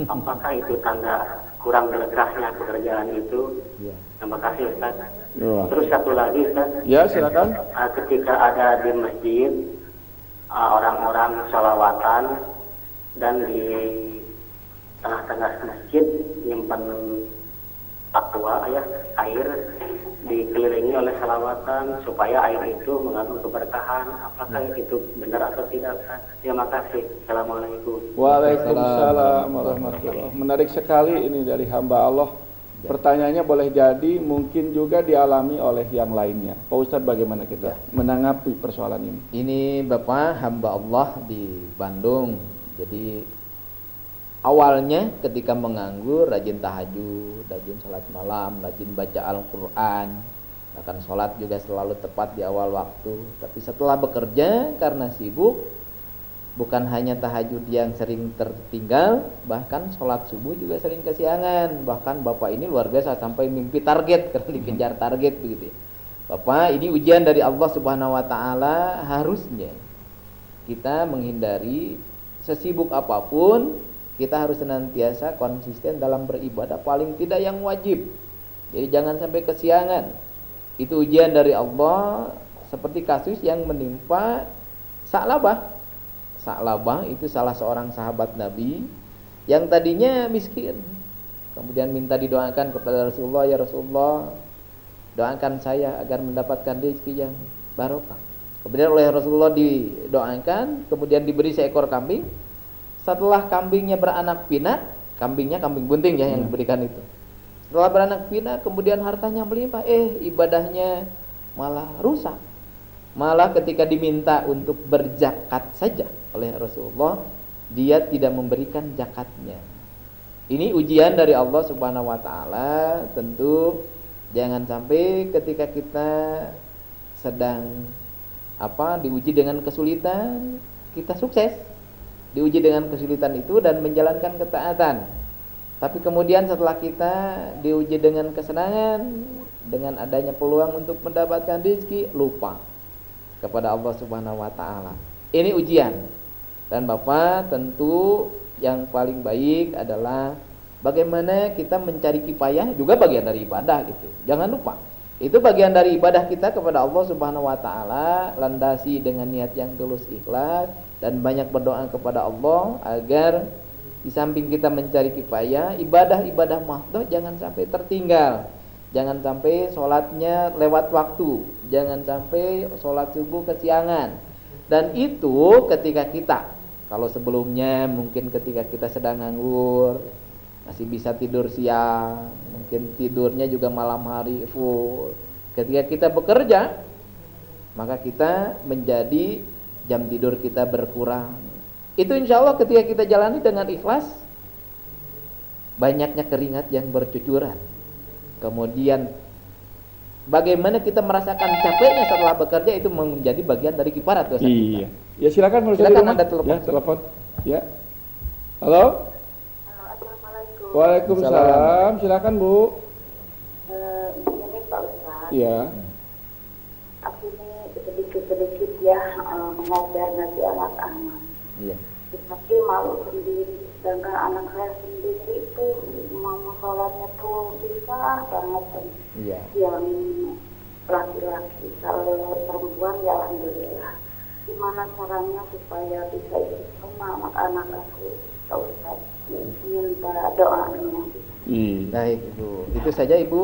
Apakah itu tanda kurang berkahnya pekerjaan itu? Iya. Terima kasih Ustaz. Ya. Terus satu lagi Ustaz, Ya silakan. ketika ada di masjid, orang-orang sholawatan dan di tengah-tengah masjid nyimpan aqua ya, air dikelilingi oleh sholawatan supaya air itu mengandung keberkahan. Apakah itu benar atau tidak? Terima kasih. Assalamualaikum. Waalaikumsalam warahmatullahi. Menarik sekali ini dari hamba Allah Pertanyaannya boleh jadi mungkin juga dialami oleh yang lainnya. Pak Ustadz, bagaimana kita menanggapi persoalan ini? Ini Bapak hamba Allah di Bandung. Jadi awalnya ketika menganggur rajin tahajud, rajin sholat malam, rajin baca Al-Quran, bahkan sholat juga selalu tepat di awal waktu. Tapi setelah bekerja karena sibuk, bukan hanya tahajud yang sering tertinggal, bahkan sholat subuh juga sering kesiangan. Bahkan Bapak ini luar biasa sampai mimpi target karena dikejar target begitu. Bapak, ini ujian dari Allah Subhanahu wa taala. Harusnya kita menghindari sesibuk apapun, kita harus senantiasa konsisten dalam beribadah, paling tidak yang wajib. Jadi jangan sampai kesiangan. Itu ujian dari Allah, seperti kasus yang menimpa Sa'labah. Sa'labah itu salah seorang sahabat Nabi yang tadinya miskin, kemudian minta didoakan kepada Rasulullah, ya Rasulullah, doakan saya agar mendapatkan rezeki yang barokah. Kemudian oleh Rasulullah didoakan, kemudian diberi seekor kambing. Setelah kambingnya beranak pinak, kambingnya kambing bunting ya yang diberikan itu. Setelah beranak pinak, kemudian hartanya melimpah, ibadahnya malah rusak. Malah ketika diminta untuk berzakat saja oleh Rasulullah, dia tidak memberikan zakatnya. Ini ujian dari Allah Subhanahu wa taala. Tentu jangan sampai ketika kita sedang diuji dengan kesulitan, kita sukses. Diuji dengan kesulitan itu dan menjalankan ketaatan. Tapi kemudian setelah kita diuji dengan kesenangan, dengan adanya peluang untuk mendapatkan rezeki, lupa kepada Allah Subhanahu wa taala. Ini ujian. Dan Bapak, tentu yang paling baik adalah bagaimana kita mencari kifayah, juga bagian dari ibadah gitu. Jangan lupa. Itu bagian dari ibadah kita kepada Allah Subhanahu wa taala, landasi dengan niat yang tulus ikhlas dan banyak berdoa kepada Allah agar di samping kita mencari kifayah, ibadah-ibadah mahdoh jangan sampai tertinggal. Jangan sampai sholatnya lewat waktu, jangan sampai sholat subuh kesiangan. Dan itu ketika kita, kalau sebelumnya mungkin ketika kita sedang nganggur, masih bisa tidur siang, mungkin tidurnya juga malam hari full. Ketika kita bekerja, maka kita menjadi jam tidur kita berkurang. Itu insya Allah ketika kita jalani dengan ikhlas, banyaknya keringat yang bercucuran. Kemudian bagaimana kita merasakan capeknya setelah bekerja, itu menjadi bagian dari kifarat dosa kita. Ya silakan, silakan ada telepon. Ya, telepon. Ya. Halo. Halo, assalamualaikum. Waalaikumsalam. Silakan Bu. Ini Pak Ustaz. Iya. Aku ini sedikit-sedikit ya mengajar nanti anak-anak. Iya. Tapi malu sendiri. Sedangkan anak saya sendiri itu mau sholatnya tuh susah banget. Iya. Yang laki-laki, kalau perempuan ya alhamdulillah. Gimana caranya supaya bisa ikut sama anak-anak aku? Pak Ustaz, minta doanya. Baik Ibu, itu saja Ibu.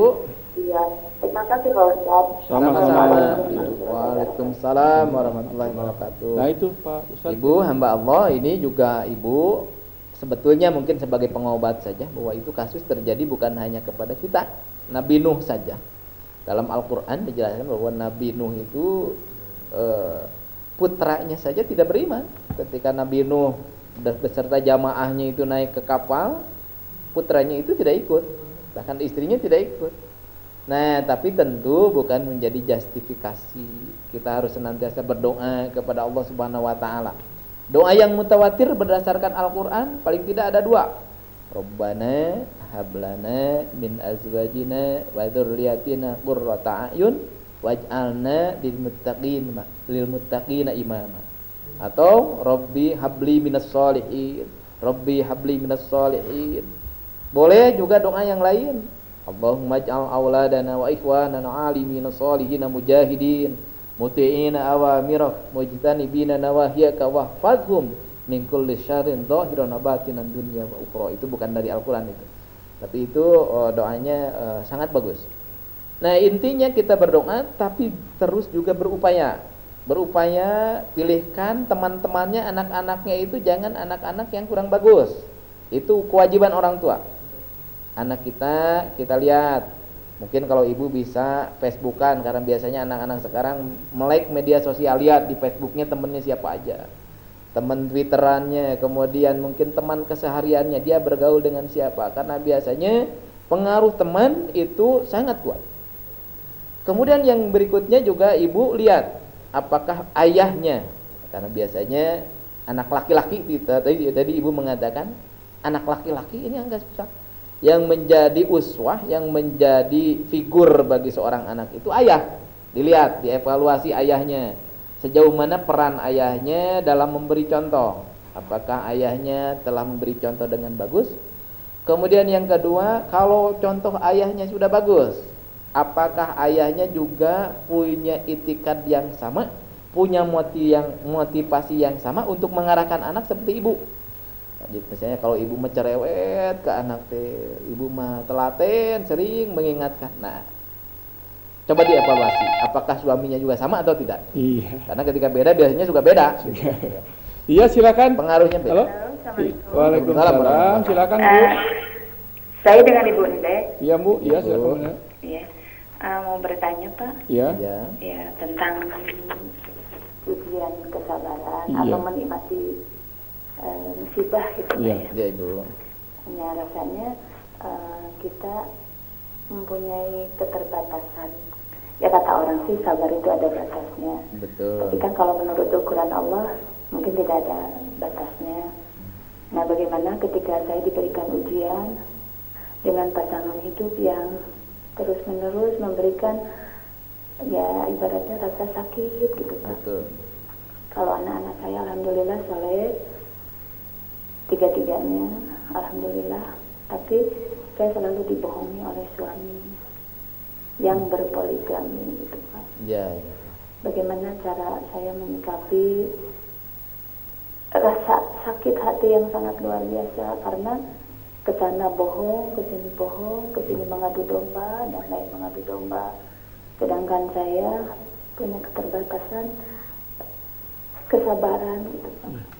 Iya, terima kasih Pak Ustaz. Sama-sama. Waalaikumsalam warahmatullahi wabarakatuh. Nah itu Pak Ustaz. Ibu hamba Allah ini juga Ibu sebetulnya mungkin sebagai pengobat saja, bahwa itu kasus terjadi bukan hanya kepada kita, Nabi Nuh saja. Dalam Al-Quran dijelaskan bahwa Nabi Nuh itu putranya saja tidak beriman. Ketika Nabi Nuh beserta jamaahnya itu naik ke kapal, putranya itu tidak ikut, bahkan istrinya tidak ikut. Nah, tapi tentu bukan menjadi justifikasi. Kita harus senantiasa berdoa kepada Allah Subhanahu wa taala. Doa yang mutawatir berdasarkan Al-Qur'an paling tidak ada dua. Rabbana hablana min azwajina wa dzurriyyatina qurrata a'yun waj'alna lil muttaqina imama. Atau Rabbi habli minas sholihin. Rabbi habli minas sholihin. Boleh juga doa yang lain. Allahumma ij'al auladana wa ikhwanana alimina salihina mujahidin muti'ina awamirak mujtanibina nawahiyaka wahfadhum min kulli syarrin dhahiran batinan dunya wa ukhra. Itu bukan dari Al-Qur'an itu. Tapi itu doanya sangat bagus. Nah, intinya kita berdoa tapi terus juga berupaya. Berupaya pilihkan teman-temannya, anak-anaknya itu jangan anak-anak yang kurang bagus. Itu kewajiban orang tua. anak kita lihat. Mungkin kalau ibu bisa Facebookan, karena biasanya anak-anak sekarang melek media sosial, lihat di Facebooknya temennya siapa aja, teman Twitterannya, kemudian mungkin teman kesehariannya, dia bergaul dengan siapa, karena biasanya pengaruh teman itu sangat kuat. Kemudian yang berikutnya juga ibu lihat apakah ayahnya, karena biasanya anak laki-laki, tadi ibu mengatakan anak laki-laki ini agak susah. Yang menjadi uswah, yang menjadi figur bagi seorang anak itu ayah. Dilihat, dievaluasi ayahnya, sejauh mana peran ayahnya dalam memberi contoh. Apakah ayahnya telah memberi contoh dengan bagus? Kemudian yang kedua, kalau contoh ayahnya sudah bagus, apakah ayahnya juga punya itikad yang sama, punya motivasi yang sama untuk mengarahkan anak seperti ibu? Jadi misalnya kalau ibu mah cerewet ke anak teh, ibu mah telaten, sering mengingatkan. Nah, coba dievaluasi, apakah suaminya juga sama atau tidak? Iya. Karena ketika beda biasanya juga beda. Iya, silakan. Pengaruhnya beda. Halo. Assalamualaikum. Waalaikumsalam. Silakan, Bu. Saya dengan Ibu Ende. Iya, Bu. Iya, silakan. Iya. Mau bertanya, Pak. Iya. Ya. Ya, tentang ujian kesabaran Iya. atau menikmati musibah gitu Iya. ya. Ya, Ibu. Ya, rasanya kita mempunyai keterbatasan. Ya, kata orang sih sabar itu ada batasnya. Betul. Tapi kan kalau menurut ukuran Allah mungkin tidak ada batasnya. Nah, bagaimana ketika saya diberikan ujian dengan pasangan hidup yang terus-menerus memberikan, ya ibaratnya rasa sakit gitu, Pak. Betul. Kalau anak-anak saya alhamdulillah soleh, tiga-tiganya alhamdulillah, tapi saya selalu dibohongi oleh suami yang berpoligami gitu, Pak. Ya. Bagaimana cara saya menyikapi rasa sakit hati yang sangat luar biasa, karena kesana bohong, kesini mengadu domba, dan lain mengadu domba. Sedangkan saya punya keterbatasan kesabaran gitu, Pak.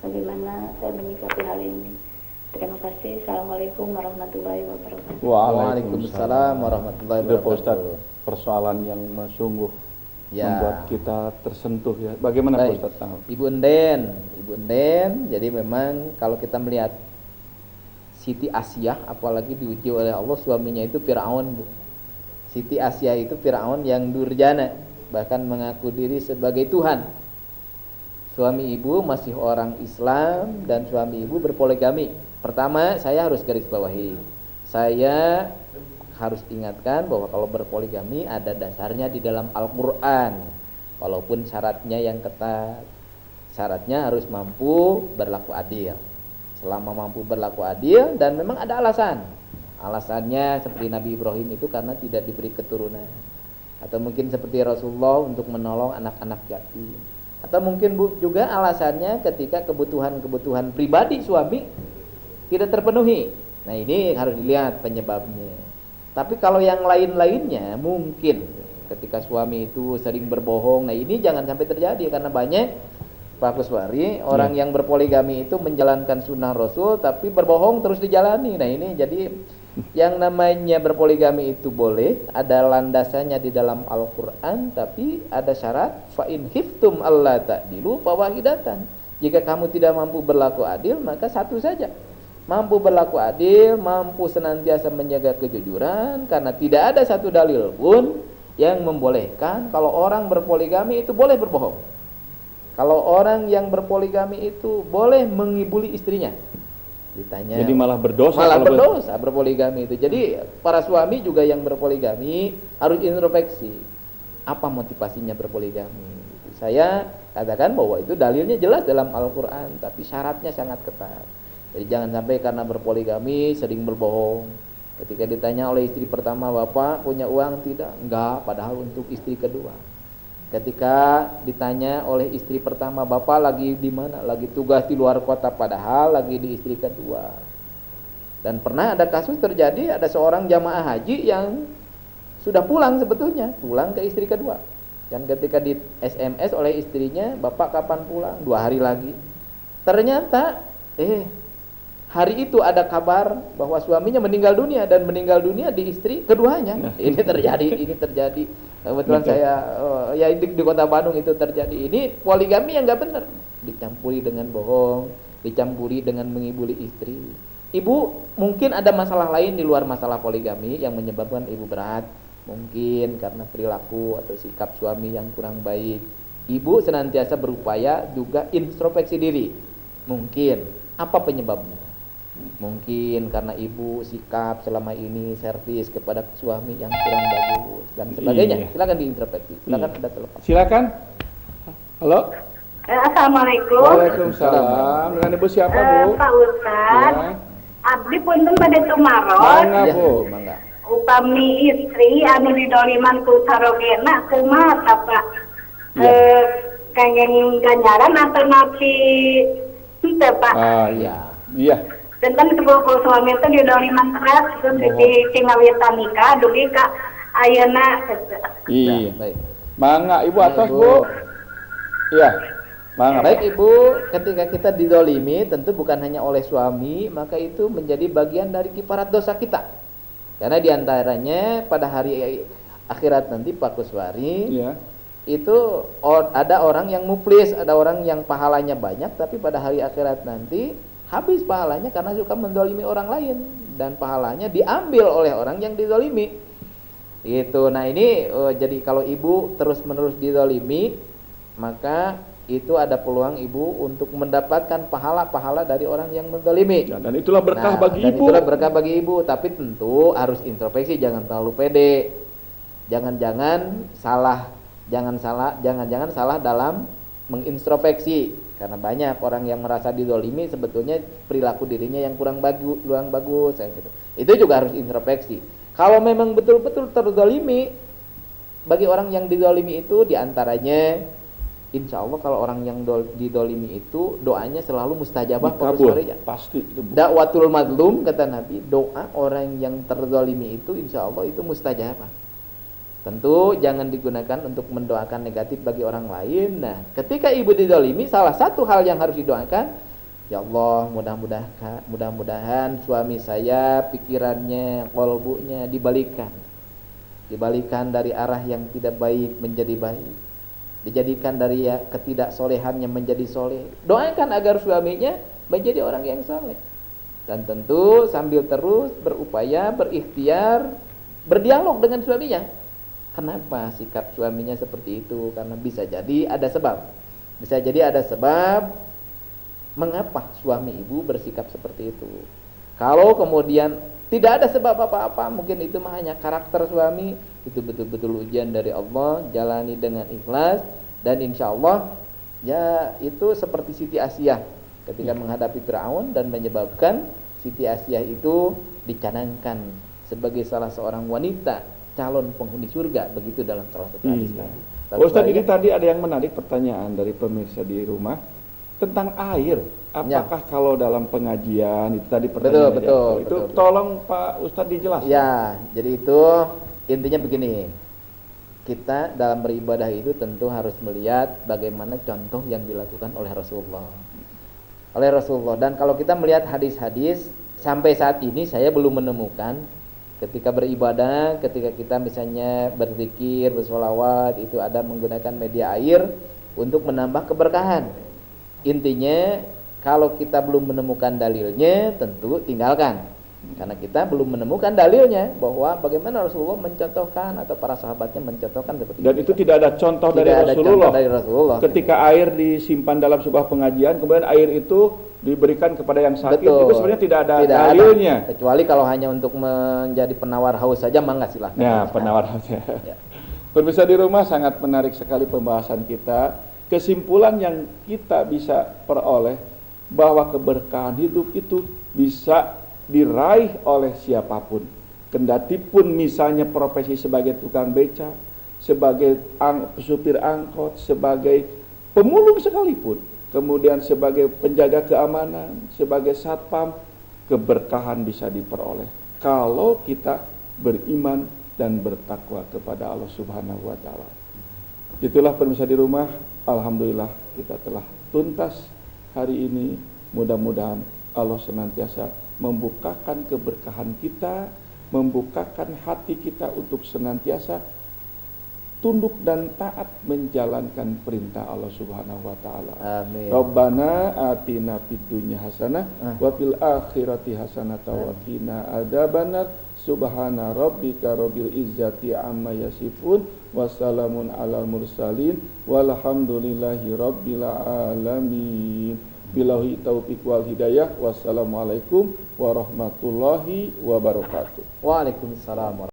Bagaimana saya menyikapi hal ini? Terima kasih. Assalamualaikum warahmatullahi wabarakatuh. Waalaikumsalam warahmatullahi Itu, Pak Ustadz, wabarakatuh. persoalan yang sungguh Ya. membuat kita tersentuh ya. Bagaimana, Pak Baik. Ustadz? Tanggapan? Ibu Enden, jadi memang kalau kita melihat Siti Asyah, apalagi diuji oleh Allah, suaminya itu Fir'aun, Bu. Siti Asyah itu Fir'aun yang durjana, bahkan mengaku diri sebagai Tuhan. Suami ibu masih orang Islam dan suami ibu berpoligami. Pertama, saya harus garis bawahi, saya harus ingatkan bahwa kalau berpoligami ada dasarnya di dalam Al-Quran, walaupun syaratnya yang ketat. Syaratnya harus mampu berlaku adil. Selama mampu berlaku adil dan memang ada alasan. Alasannya seperti Nabi Ibrahim itu karena tidak diberi keturunan, atau mungkin seperti Rasulullah untuk menolong anak-anak yatim, atau mungkin juga alasannya ketika kebutuhan-kebutuhan pribadi suami tidak terpenuhi. Nah, ini harus dilihat penyebabnya. Tapi kalau yang lain-lainnya mungkin ketika suami itu sering berbohong, nah ini jangan sampai terjadi, karena banyak, Pak Kuswari, orang yang berpoligami itu menjalankan sunnah Rasul tapi berbohong terus dijalani. Nah, ini jadi yang namanya berpoligami itu boleh, ada landasannya di dalam Al-Quran, tapi ada syarat, fa in khiftum alla ta'dilu fawahidatan. Jika kamu tidak mampu berlaku adil, maka satu saja. Mampu berlaku adil, mampu senantiasa menjaga kejujuran, karena tidak ada satu dalil pun yang membolehkan kalau orang berpoligami itu boleh berbohong. Kalau orang yang berpoligami itu boleh mengibuli istrinya. Ditanya, Jadi malah berdosa. malah kalau berdosa berpoligami itu. Jadi para suami juga yang berpoligami harus introspeksi, apa motivasinya berpoligami. Saya katakan bahwa itu dalilnya jelas dalam Al-Quran, tapi syaratnya sangat ketat. Jadi jangan sampai karena berpoligami sering berbohong. Ketika ditanya oleh istri pertama, Bapak punya uang tidak? Enggak, padahal untuk istri kedua. Ketika ditanya oleh istri pertama, Bapak lagi di mana? Lagi tugas di luar kota, padahal lagi di istri kedua. Dan pernah ada kasus terjadi, ada seorang jamaah haji yang sudah pulang sebetulnya, pulang ke istri kedua. Dan ketika di SMS oleh istrinya, Bapak kapan pulang? 2 hari lagi. Ternyata hari itu ada kabar bahwa suaminya meninggal dunia dan meninggal dunia di istri keduanya. Ini terjadi. Kebetulan saya ya di kota Bandung itu terjadi. Ini poligami yang nggak benar, dicampuri dengan bohong, dicampuri dengan mengibuli istri. Ibu mungkin ada masalah lain di luar masalah poligami yang menyebabkan ibu berat, mungkin karena perilaku atau sikap suami yang kurang baik. Ibu senantiasa berupaya juga introspeksi diri. Mungkin apa penyebabnya? Mungkin karena ibu sikap selama ini servis kepada suami yang kurang bagus dan sebagainya. Silakan diintrospeksi. Silakan ada telepon. Silakan. Halo. Assalamualaikum. Waalaikumsalam. Dengan ibu siapa, Bu? Pak Ustad. Ya. Abdi punten pada tumaros. Mangga, Bu. Mangga. Upami istri anu didoliman ku sarogena kumaha Pak? Kangen ganjaran atau napi itu Pak? Iya. Iya. Tentang sebuah suami itu didoliman keras terus ditinggalkan nikah dugi ka ayeuna. Iya. Baik. Mangga, Ibu atas, Bu. Iya. Mangga. Baik Ibu, ketika kita didolimi tentu bukan hanya oleh suami, maka itu menjadi bagian dari kifarat dosa kita. Karena diantaranya pada hari akhirat nanti Pak Kuswari, Iya. itu ada orang yang muflis, ada orang yang pahalanya banyak, tapi pada hari akhirat nanti habis pahalanya karena suka mendolimi orang lain dan pahalanya diambil oleh orang yang didolimi. Itu. Nah ini jadi kalau ibu terus menerus didolimi, maka itu ada peluang ibu untuk mendapatkan pahala-pahala dari orang yang mendolimi. Ya, dan itulah berkah bagi dan ibu. Itulah berkah bagi ibu, tapi tentu harus introspeksi, jangan terlalu pede. Jangan-jangan salah dalam mengintrospeksi, karena banyak orang yang merasa didolimi sebetulnya perilaku dirinya yang kurang bagus gitu. Itu juga harus introspeksi. Kalau memang betul-betul terdolimi, bagi orang yang didolimi itu diantaranya insya Allah kalau orang yang didolimi itu doanya selalu mustajabah. Pasti itu, Bu. Dakwatul madlum kata Nabi, doa orang yang terdolimi itu insya Allah itu mustajabah. Tentu jangan digunakan untuk mendoakan negatif bagi orang lain. Nah, ketika ibu didolimi, salah satu hal yang harus didoakan, ya Allah, mudah-mudahan suami saya pikirannya, qalbunya dibalikan dari arah yang tidak baik menjadi baik, dijadikan dari ketidaksolehannya menjadi soleh. Doakan agar suaminya menjadi orang yang soleh. Dan tentu sambil terus berupaya, berikhtiar, berdialog dengan suaminya. Kenapa sikap suaminya seperti itu? Karena bisa jadi ada sebab. Bisa jadi ada sebab mengapa suami ibu bersikap seperti itu. Kalau kemudian tidak ada sebab apa-apa, mungkin itu hanya karakter suami, itu betul-betul ujian dari Allah, jalani dengan ikhlas, dan insya Allah ya itu seperti Siti Asyah ketika menghadapi Fir'aun dan menyebabkan Siti Asyah itu dicanangkan sebagai salah seorang wanita calon penghuni surga, begitu dalam salah satu hadis. Ustaz, ini tadi ada yang menarik pertanyaan dari pemirsa di rumah tentang air. Apakah kalau dalam pengajian itu tadi pertanyaan betul. Tolong Pak Ustaz dijelaskan. Ya, jadi itu intinya begini. Kita dalam beribadah itu tentu harus melihat bagaimana contoh yang dilakukan oleh Rasulullah. Dan kalau kita melihat hadis-hadis sampai saat ini saya belum menemukan ketika beribadah, ketika kita misalnya berzikir, bersolawat, itu ada menggunakan media air untuk menambah keberkahan. Intinya kalau kita belum menemukan dalilnya, tentu tinggalkan. Karena kita belum menemukan dalilnya bahwa bagaimana Rasulullah mencontohkan atau para sahabatnya mencontohkan seperti itu. Dan itu tidak ada contoh dari Rasulullah. Ketika air disimpan dalam sebuah pengajian, kemudian air itu diberikan kepada yang sakit, itu sebenarnya tidak ada dalilnya. Kecuali kalau hanya untuk menjadi penawar haus saja, mangga silahkan. Ya, penawar haus. Ya. Pemirsa di rumah, sangat menarik sekali pembahasan kita. Kesimpulan yang kita bisa peroleh bahwa keberkahan hidup itu bisa diraih oleh siapapun. Kendati pun misalnya profesi sebagai tukang beca, sebagai supir angkot, sebagai pemulung sekalipun, kemudian sebagai penjaga keamanan, sebagai satpam, keberkahan bisa diperoleh kalau kita beriman dan bertakwa kepada Allah Subhanahu wa taala. Itulah pemirsa di rumah, alhamdulillah kita telah tuntas hari ini. Mudah-mudahan Allah senantiasa membukakan keberkahan kita, membukakan hati kita untuk senantiasa tunduk dan taat menjalankan perintah Allah Subhanahu wa taala. Amin. Rabbana atina fid dunya hasanah wa fil akhirati hasanah wa qina adzabannar. Subhana rabbika rabbil izzati amma yasifun wa salamun alal mursalin walhamdulillahi rabbil alamin. Billahi taufiq wal hidayah. Wassalamualaikum warahmatullahi wabarakatuh. Waalaikumsalam.